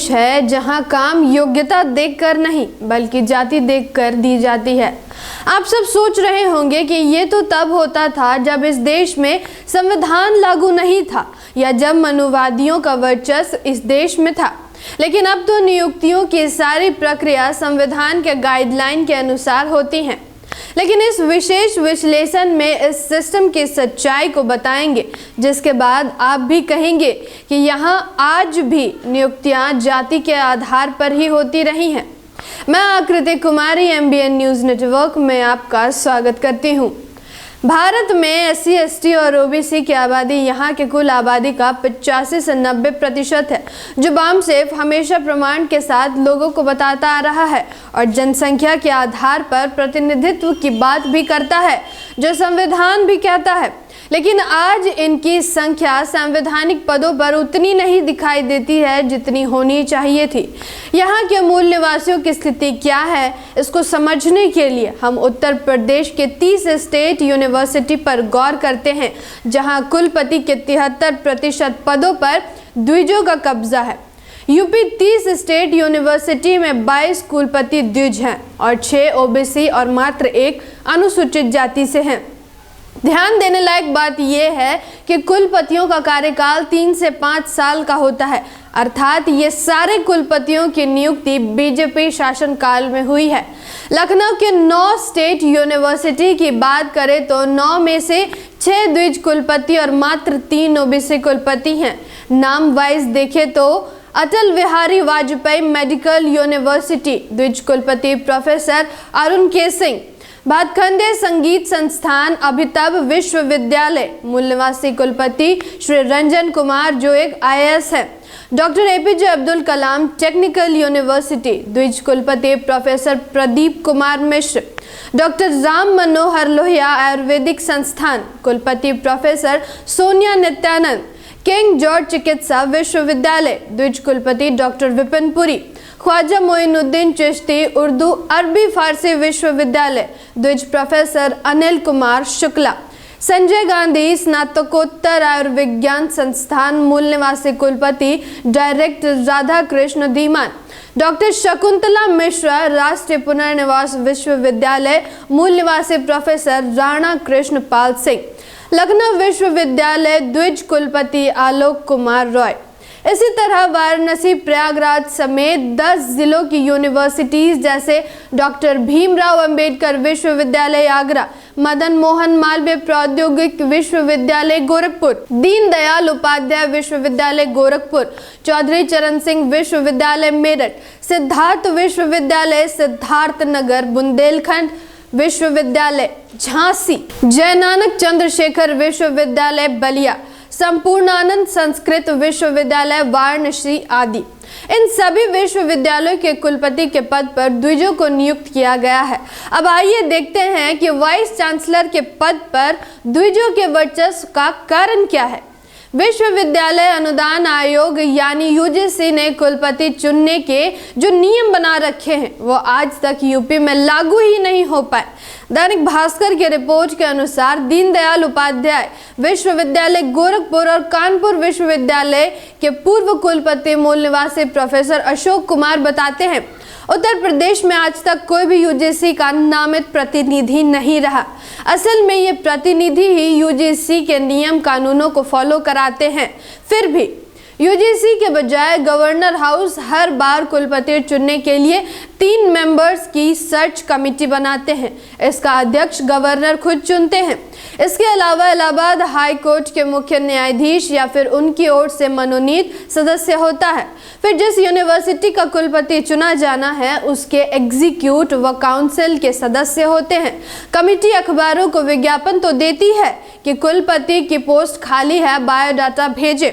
देश है जहां काम योग्यता देखकर नहीं बल्कि जाति देखकर दी जाती है। आप सब सोच रहे होंगे कि ये तो तब होता था जब इस देश में संविधान लागू नहीं था या जब मनुवादियों का वर्चस्व इस देश में था, लेकिन अब तो नियुक्तियों की सारी प्रक्रिया संविधान के गाइडलाइन के अनुसार होती हैं। लेकिन इस विशेष विश्लेषण में इस सिस्टम की सच्चाई को बताएंगे, जिसके बाद आप भी कहेंगे कि यहाँ आज भी नियुक्तियाँ जाति के आधार पर ही होती रही हैं। मैं आकृति कुमारी MBN न्यूज़ नेटवर्क में आपका स्वागत करती हूँ। भारत में SC, ST और OBC की आबादी यहाँ के कुल आबादी का 85 से 90% है, जो बामसेफ हमेशा प्रमाण के साथ लोगों को बताता आ रहा है और जनसंख्या के आधार पर प्रतिनिधित्व की बात भी करता है, जो संविधान भी कहता है। लेकिन आज इनकी संख्या संवैधानिक पदों पर उतनी नहीं दिखाई देती है जितनी होनी चाहिए थी। यहाँ के मूल निवासियों की स्थिति क्या है, इसको समझने के लिए हम उत्तर प्रदेश के 30 स्टेट यूनिवर्सिटी पर गौर करते हैं, जहाँ कुलपति के 73% पदों पर द्विजों का कब्जा है। यूपी 30 स्टेट यूनिवर्सिटी में 22 कुलपति द्विज हैं और 6 OBC और मात्र 1 अनुसूचित जाति से हैं। ध्यान देने लायक बात यह है कि कुलपतियों का कार्यकाल 3 से 5 साल का होता है, अर्थात ये सारे कुलपतियों की नियुक्ति बीजेपी शासनकाल में हुई है। लखनऊ के 9 स्टेट यूनिवर्सिटी की बात करें तो 9 में से 6 द्विज कुलपति और मात्र 3 OBC कुलपति हैं। नाम वाइज देखें तो अटल बिहारी वाजपेयी मेडिकल यूनिवर्सिटी द्विज कुलपति प्रोफेसर अरुण के सिंह, भातखंडे संगीत संस्थान अभितव विश्वविद्यालय मूल निवासी कुलपति श्री रंजन कुमार जो एक IAS है। Doctor APJ Abdul Kalam technical university द्विज कुलपति प्रोफेसर प्रदीप कुमार मिश्र, डॉक्टर राम मनोहर लोहिया आयुर्वेदिक संस्थान कुलपति professor Sonia Nityanand, king George चिकित्सा विश्वविद्यालय द्विज कुलपति डॉक्टर विपिन पुरी, ख्वाजा मोइनुद्दीन चिश्ती उर्दू अरबी फारसी विश्वविद्यालय द्विज प्रोफेसर अनिल कुमार शुक्ला, संजय गांधी स्नातकोत्तर आयुर्विज्ञान संस्थान मूल निवासी कुलपति डायरेक्टर राधा कृष्ण धीमान, डॉक्टर शकुंतला मिश्रा राष्ट्रीय पुनर्निवास विश्वविद्यालय मूल निवासी प्रोफेसर राणा कृष्ण पाल सिंह, लखनऊ विश्वविद्यालय द्विज कुलपति आलोक कुमार रॉय। इसी तरह वाराणसी प्रयागराज समेत 10 जिलों की यूनिवर्सिटीज जैसे डॉक्टर भीमराव अंबेडकर विश्वविद्यालय आगरा, मदन मोहन मालवीय प्रौद्योगिक विश्वविद्यालय गोरखपुर, दीनदयाल उपाध्याय विश्वविद्यालय गोरखपुर, चौधरी चरण सिंह विश्वविद्यालय मेरठ, सिद्धार्थ विश्वविद्यालय सिद्धार्थनगर बुंदेलखंड विश्वविद्यालय झांसी, जयनानक चंद्रशेखर विश्वविद्यालय बलिया, संपूर्णानंद संस्कृत विश्वविद्यालय वाराणसी आदि। इन सभी विश्वविद्यालयों के कुलपति के पद पर द्विजों को नियुक्त किया गया है। अब आइए देखते हैं कि वाइस चांसलर के पद पर द्विजों के वर्चस्व का कारण क्या है। विश्वविद्यालय अनुदान आयोग यानी UGC ने कुलपति चुनने के जो नियम बना रखे हैं वो आज तक यूपी में लागू ही नहीं हो पाए। दैनिक भास्कर के रिपोर्ट के अनुसार दीनदयाल उपाध्याय विश्वविद्यालय गोरखपुर और कानपुर विश्वविद्यालय के पूर्व कुलपति मूल निवासी प्रोफेसर अशोक कुमार बताते हैं, उत्तर प्रदेश में आज तक कोई भी UGC का नामित प्रतिनिधि नहीं रहा। असल में ये प्रतिनिधि ही UGC के नियम कानूनों को फॉलो कराते हैं। फिर भी UGC के बजाय गवर्नर हाउस हर बार कुलपति चुनने के लिए 3 मेंबर्स की सर्च कमेटी बनाते हैं। इसका अध्यक्ष गवर्नर खुद चुनते हैं। इसके अलावा इलाहाबाद हाई कोर्ट के मुख्य न्यायाधीश या फिर उनकी ओर से मनोनीत सदस्य होता है। फिर जिस यूनिवर्सिटी का कुलपति चुना जाना है उसके एग्जीक्यूट व काउंसिल के सदस्य होते हैं। कमेटी अखबारों को विज्ञापन तो देती है कि कुलपति की पोस्ट खाली है, बायोडाटा भेजें।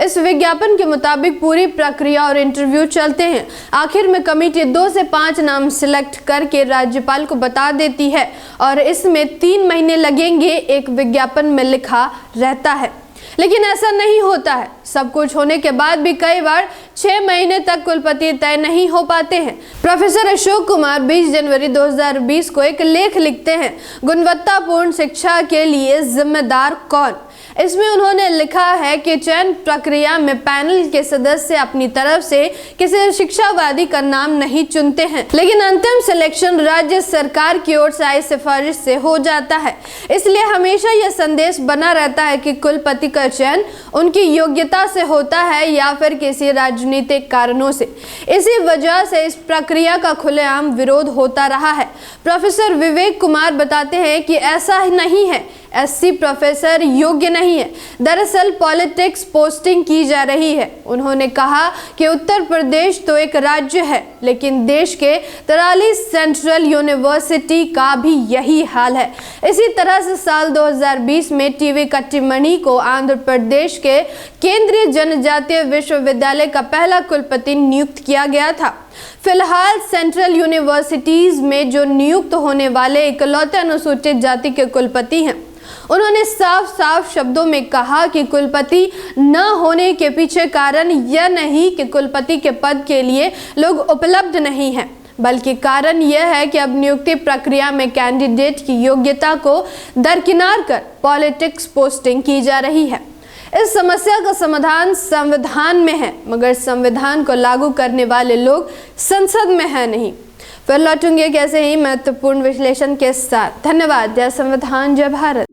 इस विज्ञापन के मुताबिक पूरी प्रक्रिया और इंटरव्यू चलते हैं। आखिर में कमेटी 2 से 5 नाम सिलेक्ट करके राज्यपाल को बता देती है और इसमें 3 महीने लगेंगे, एक विज्ञापन में लिखा रहता है। लेकिन ऐसा नहीं होता है। सब कुछ होने के बाद भी कई बार 6 महीने तक कुलपति तय नहीं हो पाते हैं। प्रोफेसर अशोक कुमार 20 जनवरी 2020 को एक लेख लिखते हैं, गुणवत्तापूर्ण शिक्षा के लिए जिम्मेदार कौन। इसमें उन्होंने लिखा है कि चयन प्रक्रिया में पैनल के सदस्य अपनी तरफ से किसी शिक्षावादी का नाम नहीं चुनते हैं, लेकिन अंतिम सिलेक्शन राज्य सरकार की ओर से आई सिफारिश से हो जाता है। इसलिए हमेशा यह संदेश बना रहता है कि कुलपति का चयन उनकी योग्यता से होता है या फिर किसी राजनीतिक कारणों से। इसी वजह से इस प्रक्रिया का खुलेआम विरोध होता रहा है। प्रोफेसर विवेक कुमार बताते हैं कि ऐसा ही नहीं है, एससी प्रोफेसर योग्य नहीं है, दरअसल पॉलिटिक्स पोस्टिंग की जा रही है। उन्होंने कहा कि उत्तर प्रदेश तो एक राज्य है, लेकिन देश के 43 सेंट्रल यूनिवर्सिटी का भी यही हाल है। इसी तरह से साल 2020 में टीवी कट्टीमणि को आंध्र प्रदेश के केंद्रीय जनजातीय विश्वविद्यालय का पहला कुलपति नियुक्त किया गया था। फिलहाल सेंट्रल यूनिवर्सिटीज में जो नियुक्त होने वाले इकलौते अनुसूचित जाति के कुलपति हैं, उन्होंने साफ साफ शब्दों में कहा कि कुलपति न होने के पीछे कारण यह नहीं कि कुलपति के पद के लिए लोग उपलब्ध नहीं हैं, बल्कि कारण यह है कि अब नियुक्ति प्रक्रिया में कैंडिडेट की योग्यता को दरकिनार कर पॉलिटिक्स पोस्टिंग की जा रही है। इस समस्या का समाधान संविधान में है, मगर संविधान को लागू करने वाले लोग संसद में है नहीं। फिर लौटूंगे कैसे ही महत्वपूर्ण विश्लेषण के साथ। धन्यवाद। जय संविधान, जय भारत।